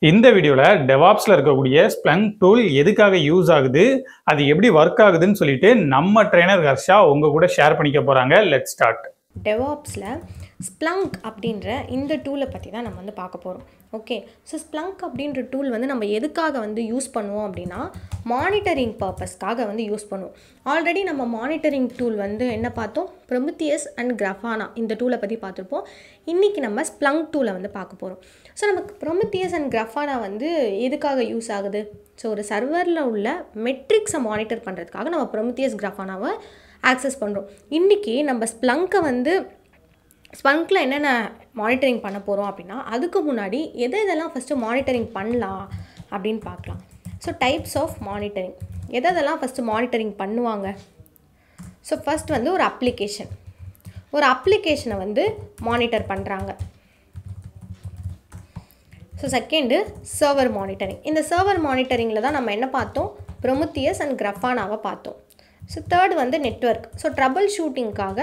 இந்த வீடியோல டெவாப்ஸ்ல இருக்கக்கூடிய ஸ்ப்ளங்க் டூல் எதுக்காக யூஸ் ஆகுது, அது எப்படி ஒர்க் ஆகுதுன்னு சொல்லிட்டு நம்ம ட்ரெய்னர் ஹர்ஷா உங்க கூட ஷேர் பண்ணிக்க போறாங்க. Let's start. டெவாப்ஸில் ஸ்ப்ளங்க் அப்படின்ற இந்த டூலை பற்றி தான் நம்ம வந்து பார்க்க போகிறோம். ஓகே, ஸோ ஸ்ப்ளங்க் அப்படின்ற டூல் வந்து நம்ம எதுக்காக வந்து யூஸ் பண்ணுவோம் அப்படின்னா மானிட்டரிங் பர்பஸ்க்காக வந்து யூஸ் பண்ணுவோம். ஆல்ரெடி நம்ம மானிட்டரிங் டூல் வந்து என்ன பார்த்தோம், ப்ரொமித்தியஸ் அண்ட் கிராஃபானா இந்த டூலை பற்றி பார்த்துருப்போம். இன்றைக்கி நம்ம ஸ்ப்ளங்க் டூலை வந்து பார்க்க போகிறோம். ஸோ நமக்கு ப்ரொமித்தியஸ் அண்ட் கிராஃபானா வந்து எதுக்காக யூஸ் ஆகுது? ஸோ ஒரு சர்வரில் உள்ள மெட்ரிக்ஸை மானிட்டர் பண்ணுறதுக்காக நம்ம ப்ரொமித்தியஸ் கிராஃபானாவை ஆக்சஸ் பண்ணுறோம். இன்றைக்கி நம்ம ஸ்ப்ளங்க்கை வந்து ஸ்ப்ளங்க்கில் என்னென்ன மானிட்டரிங் பண்ண போகிறோம் அப்படின்னா, அதுக்கு முன்னாடி எதெல்லாம் ஃபஸ்ட்டு மானிட்டரிங் பண்ணலாம் அப்படின்னு பார்க்கலாம். ஸோ டைப்ஸ் ஆஃப் மானிட்டரிங், எதெல்லாம் ஃபஸ்ட்டு மானிட்டரிங் பண்ணுவாங்க? ஸோ ஃபஸ்ட் வந்து ஒரு அப்ளிகேஷனை வந்து மானிட்டர் பண்ணுறாங்க. So second server monitoring. இந்த சர்வர் மானிட்டரிங்கில் தான் நம்ம என்ன பார்த்தோம், ப்ரொமித்தியஸ் அண்ட் கிராஃபானாவை பார்த்தோம். ஸோ தேர்ட் வந்து நெட்வொர்க். ஸோ ட்ரபிள் ஷூட்டிங்காக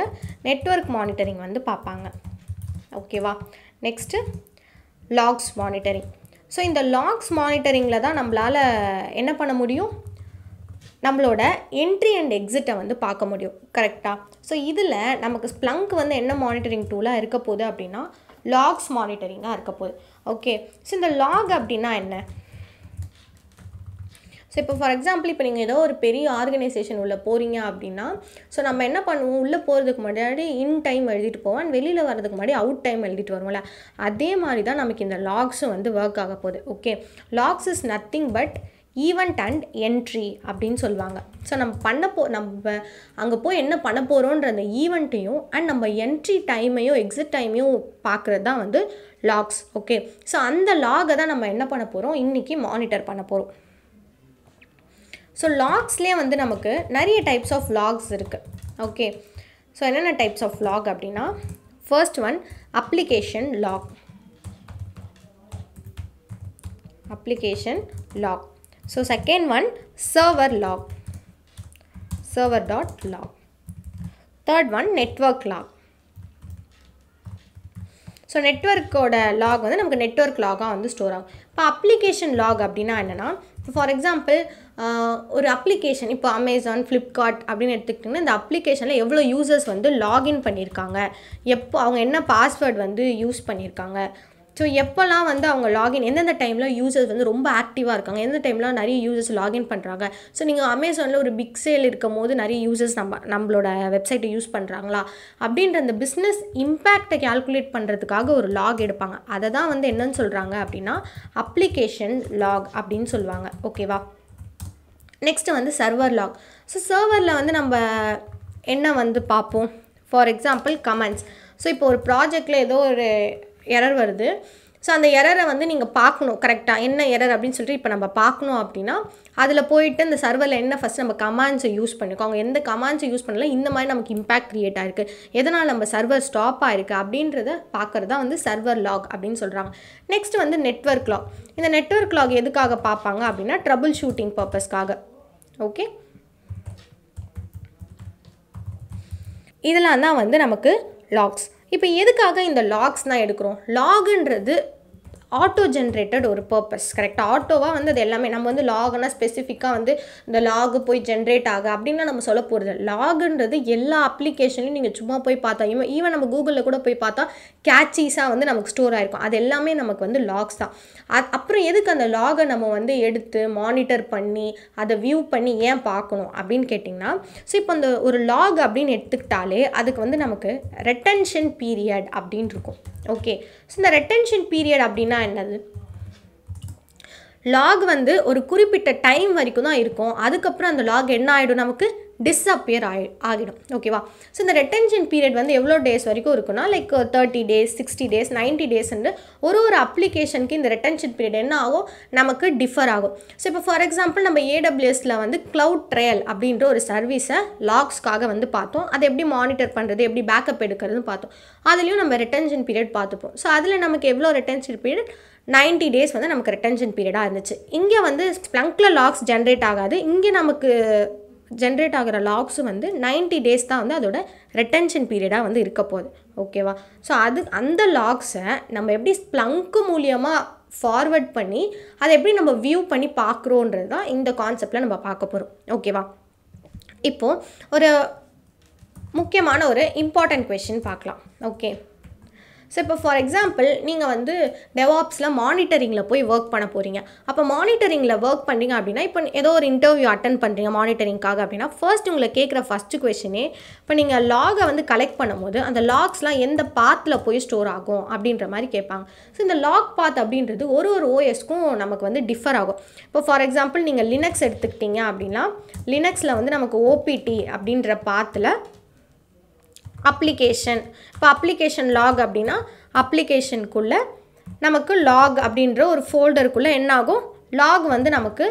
நெட்வொர்க் மானிட்டரிங் வந்து பார்ப்பாங்க. ஓகேவா? Next lakhs monitoring. ஸோ இந்த லாக்ஸ் மானிட்டரிங்கில் தான் நம்மளால் என்ன பண்ண முடியும், நம்மளோட என்ட்ரி அண்ட் எக்ஸிட்டை வந்து பார்க்க முடியும். கரெக்டாக? ஸோ இதில் நமக்கு ஸ்ப்ளங்க் வந்து என்ன மானிட்டரிங் டூலாக இருக்க போகுது அப்படின்னா லாக்ஸ் மானிட்டரிங்காக இருக்க போகுது. ஓகே, ஸோ இந்த லாக் அப்படின்னா என்ன? ஸோ இப்போ ஃபார் எக்ஸாம்பிள் இப்போ நீங்கள் ஏதோ ஒரு பெரிய ஆர்கனைசேஷன் உள்ளே போகிறீங்க அப்படின்னா, ஸோ நம்ம என்ன பண்ணுவோம், உள்ளே போகிறதுக்கு முன்னாடி இன் டைம் எழுதிட்டு போவோம், அண்ட் வெளியில் வரதுக்கு முன்னாடி அவுட் டைம் எழுதிட்டு வருவோம்ல, அதே மாதிரி தான் நமக்கு இந்த லாக்ஸும் வந்து ஒர்க் ஆக போகுது. Okay, logs is nothing but event and entry அப்படின்னு சொல்லுவாங்க. ஸோ நம்ம அங்கே போய் என்ன பண்ண போகிறோன்ற அந்த ஈவெண்ட்டையும் அண்ட் நம்ம என்ட்ரி டைமையும் எக்ஸிட் டைமையும் பார்க்குறது தான் வந்து லாக்ஸ். ஓகே, ஸோ அந்த லாகை தான் நம்ம என்ன பண்ண போகிறோம், இன்றைக்கி மானிட்டர் பண்ண போகிறோம். ஸோ லாக்ஸ்லேயே வந்து நமக்கு நிறைய டைப்ஸ் ஆஃப் லாக்ஸ் இருக்குது. ஓகே, ஸோ என்னென்ன டைப்ஸ் ஆஃப் லாக் அப்படின்னா, first one application log. So second one server log, server.log. Third one network log. So நெட்வொர்க்கோட லாக் வந்து நமக்கு நெட்வொர்க் லாகாக வந்து ஸ்டோர் ஆகும். இப்போ அப்ளிகேஷன் லாக் அப்படின்னா என்னென்னா, ஃபார் எக்ஸாம்பிள் ஒரு அப்ளிகேஷன் இப்போ அமேசான், ஃப்ளிப்கார்ட் அப்படின்னு எடுத்துக்கிட்டிங்கன்னா, இந்த அப்ளிகேஷனில் எவ்வளோ யூசர்ஸ் வந்து லாகின் பண்ணியிருக்காங்க, எப்போ அவங்க என்ன பாஸ்வேர்டு வந்து யூஸ் பண்ணியிருக்காங்க, ஸோ எப்போல்லாம் வந்து அவங்க லாகின், எந்தெந்த டைமில் யூசர்ஸ் வந்து ரொம்ப ஆக்டிவாக இருக்காங்க, எந்த டைம்லாம் நிறைய யூசர்ஸ் லாகின் பண்ணுறாங்க. ஸோ நீங்கள் அமேசானில் ஒரு பிக் சேல் இருக்கும் போது நிறைய யூசர்ஸ் நம்மளோட வெப்சைட்டை யூஸ் பண்ணுறாங்களா அப்படின்ற அந்த பிஸ்னஸ் இம்பேக்டை கால்குலேட் பண்ணுறதுக்காக ஒரு லாக் எடுப்பாங்க. அதை தான் வந்து என்னன்னு சொல்கிறாங்க அப்படின்னா அப்ளிகேஷன் லாக் அப்படின்னு சொல்லுவாங்க. ஓகேவா? நெக்ஸ்ட்டு வந்து சர்வர் லாக். ஸோ சர்வரில் வந்து நம்ம என்ன வந்து பார்ப்போம், ஃபார் எக்ஸாம்பிள் கமெண்ட்ஸ். ஸோ இப்போ ஒரு ப்ராஜெக்டில் ஏதோ ஒரு எரர் வருது. ஸோ அந்த எரரை வந்து நீங்கள் பார்க்கணும், கரெக்டாக என்ன எரர் அப்படின்னு சொல்லிட்டு இப்போ நம்ம பார்க்கணும் அப்படின்னா அதில் போயிட்டு இந்த சர்வரில் என்ன ஃபஸ்ட் நம்ம கமாண்ட்ஸை யூஸ் பண்ணிக்கோம், அவங்க எந்த கமாண்ட்ஸை யூஸ் பண்ணல, இந்த மாதிரி நமக்கு இம்பேக்ட் க்ரியேட் ஆகிருக்கு, எதனால் நம்ம சர்வர் ஸ்டாப் ஆகிருக்கு அப்படின்றத பார்க்குறது தான் வந்து சர்வர் லாக் அப்படின்னு சொல்கிறாங்க. நெக்ஸ்ட் வந்து நெட்வொர்க் லாக். இந்த நெட்வொர்க் லாக் எதுக்காக பார்ப்பாங்க அப்படின்னா ட்ரபிள் ஷூட்டிங் பர்பஸ்க்காக. ஓகே, இதெல்லாம் தான் வந்து நமக்கு லாக்ஸ். இப்போ எதுக்காக இந்த லாக்ஸ் தான் எடுக்கிறோம்? லாகுன்றது ஆட்டோ ஜென்ரேட்டட் ஒரு பர்பஸ். கரெக்டாக? ஆட்டோவாக வந்து அது எல்லாமே நம்ம வந்து லாகுனா ஸ்பெசிஃபிக்காக வந்து இந்த லாகு போய் ஜென்ரேட் ஆக அப்படின்னா நம்ம சொல்ல போகிறது. லாகுன்றது எல்லா அப்ளிகேஷன்லையும் நீங்கள் சும்மா போய் பார்த்தா, ஈவன் நம்ம கூகுளில் கூட போய் பார்த்தா கேட்சீஸாக வந்து நமக்கு ஸ்டோர் ஆகிருக்கும். அது எல்லாமே நமக்கு வந்து லாக்ஸ் தான். அப்புறம் எதுக்கு அந்த லாகை நம்ம வந்து எடுத்து மானிட்டர் பண்ணி அதை வியூ பண்ணி ஏன் பார்க்கணும் அப்படின்னு கேட்டிங்கன்னா, ஸோ இப்போ அந்த ஒரு லாக் அப்படின்னு எடுத்துக்கிட்டாலே அதுக்கு வந்து நமக்கு ரெட்டென்ஷன் பீரியட் அப்படின்னு இருக்கும். ஓகே, ஸோ இந்த ரெட்டென்ஷன் பீரியட் அப்படின்னா என்னது? லாக் வந்து ஒரு குறிப்பிட்ட டைம் வரைக்கும் தான் இருக்கும். அதுக்கப்புறம் அந்த லாக் என்ன ஆகிடும், நமக்கு டிஸ்அப்பியர் ஆகிடும். ஓகேவா? ஸோ இந்த ரெட்டென்ஷன் பீரியட் வந்து எவ்வளோ டேஸ் வரைக்கும் இருக்குன்னா, லைக் 30 days, 60 days, 90 days ஒரு அப்ளிகேஷனுக்கு இந்த ரெட்டென்ஷன் பீரியட் என்ன ஆகும், நமக்கு டிஃபர் ஆகும். ஸோ இப்போ ஃபார் எக்ஸாம்பிள் நம்ம AWSல வந்து க்ளவுட் ட்ரையல் அப்படின்ற ஒரு சர்வீஸை லாக்ஸ்க்காக வந்து பார்த்தோம். அதை எப்படி மானிட்டர் பண்ணுறது, எப்படி பேக்கப் எடுக்கிறதுன்னு பார்த்தோம். அதுலேயும் நம்ம ரெட்டென்ஷன் பீரியட் பார்த்துப்போம். ஸோ அதில் நமக்கு எவ்வளோ ரெட்டென்ஷன் பீரியட், 90 days வந்து நமக்கு ரெட்டென்ஷன் பீரியடாக இருந்துச்சு. இங்கே வந்து ஸ்ப்ளங்க்கில் லாக்ஸ் ஜென்ரேட் ஆகாது. இங்கே நமக்கு ஜென்ரேட் ஆகிற லாக்ஸும் வந்து 90 days தான் வந்து அதோட ரெட்டென்ஷன் பீரியடாக வந்து இருக்க போகுது. ஓகேவா? ஸோ அந்த லாக்ஸை நம்ம எப்படி ஸ்ப்ளங்க் மூலியமாக ஃபார்வர்ட் பண்ணி அதை எப்படி நம்ம வியூ பண்ணி பார்க்குறோன்றது தான் இந்த கான்செப்டில் நம்ம பார்க்க போகிறோம். ஓகேவா? இப்போது ஒரு முக்கியமான ஒரு இம்பார்ட்டன்ட் கொஷின் பார்க்கலாம். ஓகே, ஸோ இப்போ ஃபார் எக்ஸாம்பிள் நீங்கள் வந்து டெவாப்ஸில் மானிட்டரிங்கில் போய் ஒர்க் பண்ண போகிறீங்க. அப்போ மானிட்டரிங்கில் ஒர்க் பண்ணுறீங்க அப்படின்னா, இப்போ ஏதோ ஒரு இன்டர்வியூ அட்டன் பண்ணுறீங்க மானிட்டரிங்காக அப்படின்னா, ஃபர்ஸ்ட் உங்களை கேட்குற ஃபஸ்ட்டு கொஷினே இப்போ நீங்கள் லாகை வந்து கலெக்ட் பண்ணும்போது அந்த லாக்ஸ்லாம் எந்த பாத்தில் போய் ஸ்டோர் ஆகும் அப்படின்ற மாதிரி கேட்பாங்க. ஸோ இந்த லாக் பாத் அப்படின்றது ஒரு ஓஎஸ்க்கும் நமக்கு வந்து டிஃபர் ஆகும். இப்போ ஃபார் எக்ஸாம்பிள் நீங்கள் லினக்ஸ் எடுத்துக்கிட்டீங்க அப்படின்னா, லினக்ஸில் வந்து நமக்கு ஓபிடி அப்படின்ற பாத்தில் அப்ளிகேஷன், இப்போ அப்ளிகேஷன் லாக் அப்படின்னா அப்ளிகேஷனுக்குள்ளே நமக்கு லாக் அப்படின்ற ஒரு ஃபோல்டருக்குள்ளே என்ன ஆகும், லாக் வந்து நமக்கு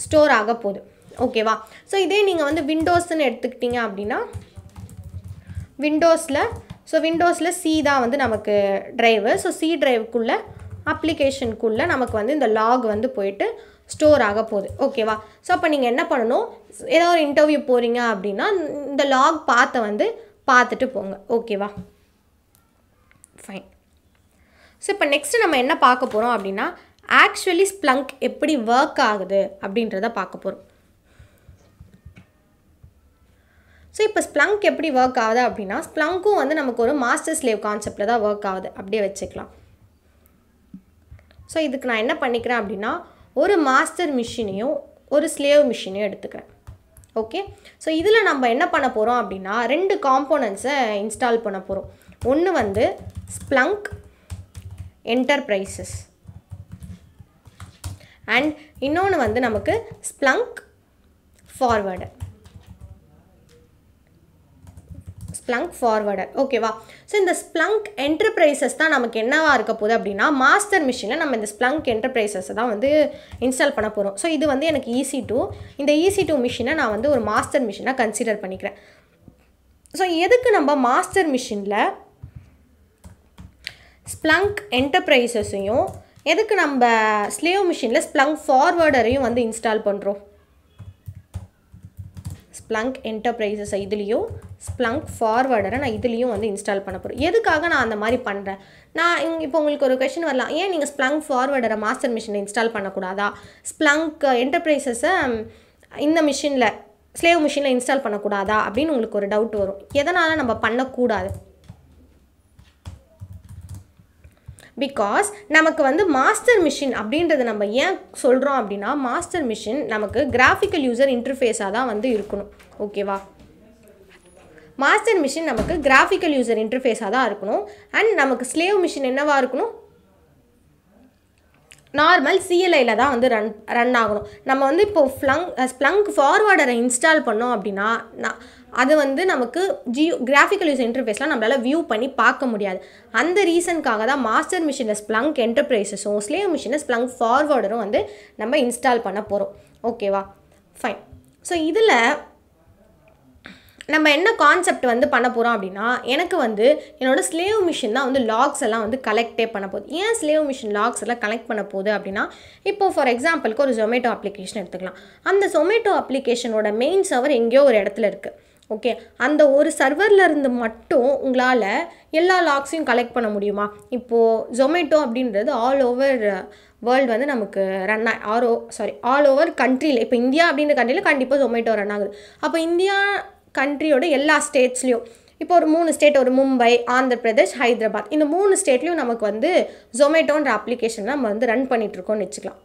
ஸ்டோர் ஆக போகுது. ஓகேவா? ஸோ இதே நீங்கள் வந்து விண்டோஸ்ன்னு எடுத்துக்கிட்டீங்க அப்படின்னா, விண்டோஸில் சி தான் வந்து நமக்கு ட்ரைவு. ஸோ சி ட்ரைவுக்குள்ளே அப்ளிகேஷனுக்குள்ளே நமக்கு வந்து இந்த லாக் வந்து போயிட்டு ஸ்டோர் ஆக போகுது. ஓகேவா? ஸோ அப்போ நீங்கள் என்ன பண்ணணும், ஏதோ ஒரு இன்டர்வியூ போகிறீங்க அப்படின்னா இந்த லாக் பாத்தை வந்து பார்த்துட்டு போங்க. ஓகேவா? ஃபைன். ஸோ இப்போ நெக்ஸ்ட்டு நம்ம என்ன பார்க்க போகிறோம் அப்படின்னா, ஆக்சுவலி ஸ்ப்ளங்க் எப்படி ஒர்க் ஆகுது அப்படின்றத பார்க்க போகிறோம். ஸோ இப்போ ஸ்ப்ளங்க் எப்படி ஒர்க் ஆகுது அப்படின்னா, ஸ்ப்ளங்க்கும் வந்து நமக்கு ஒரு மாஸ்டர் ஸ்லேவ் கான்செப்டில் தான் ஒர்க் ஆகுது, அப்படியே வச்சுக்கலாம். ஸோ இதுக்கு நான் என்ன பண்ணிக்கிறேன் அப்படின்னா, ஒரு மாஸ்டர் மிஷினையும் ஒரு ஸ்லேவ் மிஷினையும் எடுத்துக்கிறேன். ஓகே, ஸோ இதில் நம்ம என்ன பண்ண போகிறோம் அப்படின்னா, 2 காம்போனன்ட்ஸை இன்ஸ்டால் பண்ண போகிறோம். ஒன்று வந்து ஸ்ப்ளங்க் என்டர்பிரைசஸ் அண்ட் இன்னொன்று வந்து நமக்கு ஸ்ப்ளங்க் ஃபார்வர்டர். ஓகேவா? ஸோ இந்த ஸ்ப்ளங்க் என்டர்பிரைசஸ் தான் நமக்கு என்னவா இருக்க போகுது அப்படின்னா, மாஸ்டர் மிஷினில் நம்ம இந்த ஸ்ப்ளங்க் என்டர்பிரைசஸை தான் வந்து இன்ஸ்டால் பண்ண போகிறோம். ஸோ இது வந்து எனக்கு EC2, இந்த EC2 மிஷினை நான் வந்து ஒரு மாஸ்டர் மிஷினாக கன்சிடர் பண்ணிக்கிறேன். ஸோ எதுக்கு நம்ம மாஸ்டர் மிஷினில் ஸ்ப்ளங்க் என்டர்பிரைசஸையும் எதுக்கு நம்ம ஸ்லேவ் மிஷினில் ஸ்ப்ளங்க் ஃபார்வர்டரையும் வந்து இன்ஸ்டால் பண்ணுறோம்? ஸ்ப்ளங்க் என்டர்பிரைசஸை இதுலேயும் ஸ்ப்ளங்க் ஃபார்வர்டரை நான் இதுலேயும் வந்து இன்ஸ்டால் பண்ண போகிறேன். எதுக்காக நான் அந்த மாதிரி பண்ணுறேன்? நான் இப்போ உங்களுக்கு ஒரு கொஷின் வரலாம், ஏன் நீங்கள் ஸ்ப்ளங்க் ஃபார்வர்டரை மாஸ்டர் மிஷினில் இன்ஸ்டால் பண்ணக்கூடாதா, ஸ்ப்ளங்க் என்டர்பிரைசஸை இந்த மிஷினில் ஸ்லேவ் மிஷினில் இன்ஸ்டால் பண்ணக்கூடாதா அப்படின்னு உங்களுக்கு ஒரு டவுட் வரும். எதனால் நம்ம பண்ணக்கூடாது? பிகாஸ் நமக்கு வந்து மாஸ்டர் மிஷின் அப்படின்றது நம்ம ஏன் சொல்கிறோம் அப்படின்னா, மாஸ்டர் மிஷின் நமக்கு கிராஃபிக்கல் யூசர் இன்டர்ஃபேஸாக தான் வந்து இருக்கணும். ஓகேவா? மாஸ்டர் மிஷின் நமக்கு கிராஃபிக்கல் யூசர் இன்டர்ஃபேஸாக தான் இருக்கணும். அண்ட் நமக்கு ஸ்லேவ் மிஷின் என்னவாக இருக்கணும், நார்மல் CLIயில் தான் வந்து ரன் ஆகணும். நம்ம வந்து இப்போது ஸ்ப்ளங்க் ஃபார்வர்டரை இன்ஸ்டால் பண்ணோம் அப்படின்னா அது வந்து நமக்கு கிராஃபிக்கல் யூசர் இன்டர்ஃபேஸ்லாம் நம்மளால் வியூ பண்ணி பார்க்க முடியாது. அந்த ரீசனுக்காக தான் மாஸ்டர் மிஷினில் ஸ்ப்ளங்க் என்டர்பிரைசஸும் ஸ்லேவ் மிஷினில் ஸ்ப்ளங்க் ஃபார்வர்டரும் வந்து நம்ம இன்ஸ்டால் பண்ண போகிறோம். ஓகேவா? ஃபைன். ஸோ இதில் நம்ம என்ன கான்செப்ட் வந்து பண்ண போகிறோம் அப்படின்னா, எனக்கு வந்து என்னோடய ஸ்லேவ் மிஷின் தான் வந்து லாக்ஸ் எல்லாம் வந்து கலெக்டே பண்ண போகுது. ஏன் ஸ்லேவ் மிஷின் லாக்ஸ் எல்லாம் கலெக்ட் பண்ண போகுது அப்படின்னா, இப்போது ஃபார் எக்ஸாம்பிளுக்கு ஒரு ஜொமேட்டோ அப்ளிகேஷன் எடுத்துக்கலாம். அந்த ஜொமேட்டோ அப்ளிகேஷனோட மெயின் சர்வர் எங்கேயோ ஒரு இடத்துல இருக்குது. ஓகே, அந்த ஒரு சர்வரில் இருந்து மட்டும் உங்களால் எல்லா லாக்ஸையும் கலெக்ட் பண்ண முடியுமா? இப்போது ஜொமேட்டோ அப்படின்றது ஆல் ஓவர் வேர்ல்டு வந்து நமக்கு ஆல் ஓவர் கண்ட்ரியில், இப்போ இந்தியா அப்படின்ற கண்ட்ரியில் கண்டிப்பாக ஜொமேட்டோ ரன் ஆகுது. அப்போ இந்தியா கண்ட்ரியோட எல்லா ஸ்டேட்ஸ்லேயும் இப்போ ஒரு 3 ஸ்டேட், ஒரு மும்பை, ஆந்திர பிரதேஷ், ஹைதராபாத், இந்த 3 ஸ்டேட்லேயும் நமக்கு வந்து ஜொமேட்டோன்ற அப்ளிகேஷன் நம்ம வந்து ரன் பண்ணிகிட்ருக்கோம்னு வச்சுக்கலாம்.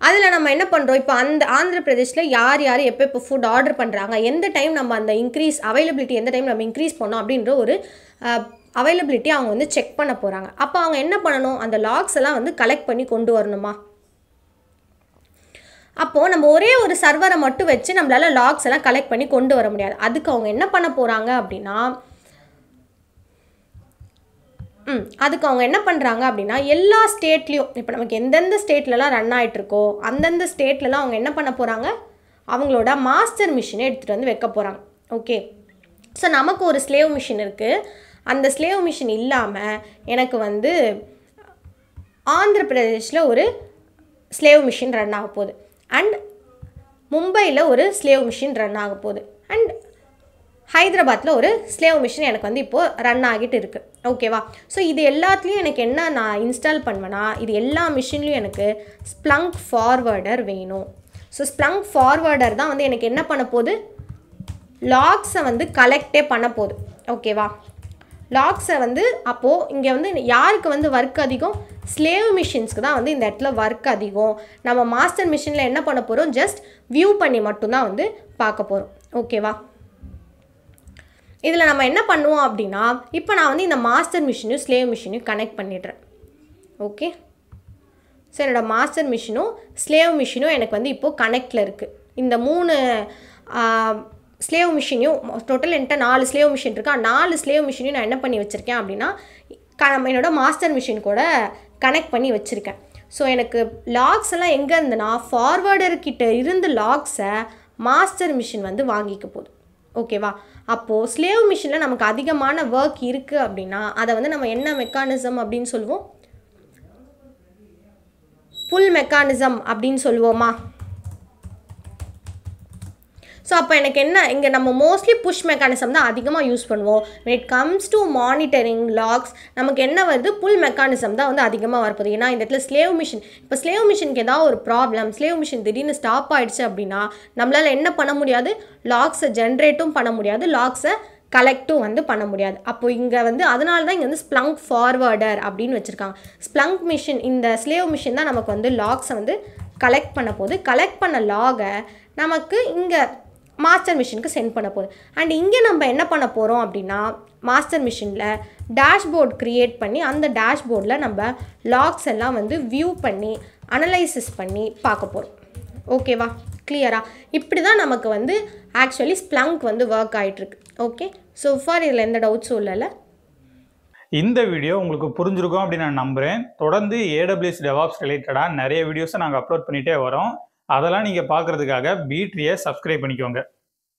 அதில் நம்ம என்ன பண்ணுறோம், இப்போ அந்த ஆந்திர பிரதேஷில் யார் எப்போ ஃபுட் ஆர்டர் பண்ணுறாங்க, எந்த டைம் நம்ம அந்த அவைலபிலிட்டி எந்த டைம் நம்ம இன்க்ரீஸ் பண்ணோம் அப்படின்ற ஒரு அவைலபிலிட்டி அவங்க வந்து செக் பண்ண போகிறாங்க. அப்போ அவங்க என்ன பண்ணணும், அந்த லாக்ஸ் எல்லாம் வந்து கலெக்ட் பண்ணி கொண்டு வரணுமா? அப்போது நம்ம ஒரே ஒரு சர்வரை மட்டும் வச்சு நம்மளால் லாக்ஸ் எல்லாம் கலெக்ட் பண்ணி கொண்டு வர முடியாது. அதுக்கு அவங்க என்ன பண்ண போகிறாங்க அப்படின்னா, அதுக்கு அவங்க என்ன பண்ணுறாங்க அப்படின்னா, எல்லா ஸ்டேட்லேயும் இப்போ நமக்கு எந்தெந்த ஸ்டேட்லலாம் ரன் ஆகிட்ருக்கோ அந்தந்த ஸ்டேட்லலாம் அவங்க என்ன பண்ண போகிறாங்க, அவங்களோட மாஸ்டர் மிஷினை எடுத்துகிட்டு வந்து வைக்க போகிறாங்க. ஓகே, ஸோ நமக்கு ஒரு ஸ்லேவ் மிஷின் இருக்குது. அந்த ஸ்லேவ் மிஷின் இல்லாமல் எனக்கு வந்து ஆந்திர பிரதேஷில் ஒரு ஸ்லேவ் மிஷின் ரன் ஆக போகுது, அண்ட் மும்பையில் ஒரு ஸ்லேவ் மிஷின் ரன் ஆக போகுது, அண்ட் ஹைதராபாத்தில் ஒரு ஸ்லேவ் மிஷின் எனக்கு வந்து இப்போது ரன் ஆகிட்டு இருக்குது. ஓகேவா? ஸோ இது எல்லாத்துலேயும் எனக்கு என்ன நான் இன்ஸ்டால் பண்ணுவேன்னா, இது எல்லா மிஷின்லேயும் எனக்கு ஸ்ப்ளங்க் ஃபார்வர்டர் வேணும். ஸோ ஸ்ப்ளங்க் ஃபார்வர்டர் தான் வந்து எனக்கு என்ன பண்ண போகுது, லாக்ஸை வந்து கலெக்டே பண்ண போகுது. ஓகேவா? லாக்ஸை வந்து அப்போது இங்கே வந்து யாருக்கு வந்து ஒர்க் அதிகம், ஸ்லேவ் மிஷின்ஸ்க்கு தான் வந்து இந்த இடத்துல ஒர்க் அதிகம். நம்ம மாஸ்டர் மிஷினில் என்ன பண்ண போகிறோம், ஜஸ்ட் வியூ பண்ணி மட்டும்தான் வந்து பார்க்க போகிறோம். ஓகேவா? இதில் நம்ம என்ன பண்ணுவோம் அப்படின்னா, இப்போ நான் வந்து இந்த மாஸ்டர் மிஷினையும் ஸ்லேவ் மிஷினையும் கனெக்ட் பண்ணிடுறேன். ஓகே, ஸோ என்னோடய மாஸ்டர் மிஷினும் ஸ்லேவ் மிஷினும் எனக்கு வந்து இப்போது கனெக்டில் இருக்குது. இந்த 3 ஸ்லேவ் மிஷினையும் டோட்டல் என்கிட்ட 4 ஸ்லேவ் மிஷின் இருக்கா, 4 ஸ்லேவ் மிஷினையும் நான் என்ன பண்ணி வச்சுருக்கேன் அப்படின்னா, என்னோடய மாஸ்டர் மிஷின் கூட கனெக்ட் பண்ணி வச்சுருக்கேன். ஸோ எனக்கு லாக்ஸ் எல்லாம் எங்கே இருந்துன்னா, ஃபார்வர்டர்கிட்ட இருந்து லாக்ஸை மாஸ்டர் மிஷின் வந்து வாங்கிக்க போகுது. ஓகேவா? அப்போது ஸ்லேவ் மிஷினில் நமக்கு அதிகமான ஒர்க் இருக்குது அப்படின்னா அதை வந்து நம்ம என்ன மெக்கானிசம் அப்படின்னு சொல்லுவோம், புல் மெக்கானிசம் அப்படின்னு சொல்லுவோமா? ஸோ அப்போ எனக்கு என்ன, இங்கே நம்ம மோஸ்ட்லி புஷ் மெக்கானிசம் தான் அதிகமாக யூஸ் பண்ணுவோம். when it comes to monitoring logs நமக்கு என்ன வருது, புல் மெக்கானிசம் தான் வந்து அதிகமாக வரப்போகுது. ஏன்னா இந்த இடத்துல ஸ்லேவ் மிஷின், இப்போ ஸ்லேவ் மிஷினுக்கு ஏதாவது ஒரு ப்ராப்ளம், ஸ்லேவ் மிஷின் திடீர்னு ஸ்டாப் ஆகிடுச்சு அப்படின்னா நம்மளால் என்ன பண்ண முடியாது, லாக்ஸை ஜென்ரேட்டும் பண்ண முடியாது, லாக்ஸை கலெக்டும் வந்து பண்ண முடியாது. அப்போது இங்கே வந்து அதனால தான் இங்கே வந்து ஸ்ப்ளங்க் ஃபார்வர்டர் அப்படின்னு வச்சுருக்காங்க. ஸ்ப்ளங்க் மிஷின், இந்த ஸ்லேவ் மிஷின் தான் நமக்கு வந்து லாக்ஸை வந்து கலெக்ட் பண்ண போகுது. கலெக்ட் பண்ண லாகை நமக்கு இங்கே மாஸ்டர் மிஷினுக்கு சென்ட் பண்ண போகுது. அண்ட் இங்கே நம்ம என்ன பண்ண போகிறோம் அப்படின்னா, மாஸ்டர் மிஷினில் டேஷ்போர்ட் க்ரியேட் பண்ணி அந்த டேஷ்போர்டில் நம்ம லாக்ஸ் எல்லாம் வந்து வியூ பண்ணி அனலைசிஸ் பண்ணி பார்க்க போகிறோம். ஓகேவா? கிளியரா? இப்படி தான் நமக்கு வந்து ஆக்சுவலி ஸ்ப்ளங்க் வந்து ஒர்க் ஆகிட்டுருக்கு. ஓகே, ஸோ ஃபார் இதில் எந்த டவுட்ஸும் இல்லைல்ல. இந்த வீடியோ உங்களுக்கு புரிஞ்சிருக்கும் அப்படின்னு நான் நம்புகிறேன். தொடர்ந்து AWS DevOps ரிலேட்டடாக நிறைய வீடியோஸை நாங்கள் அப்லோட் பண்ணிகிட்டே வரோம். அதெல்லாம் நீங்கள் பார்க்குறதுக்காக B-Tree சப்ஸ்கிரைப் பண்ணிக்கோங்க.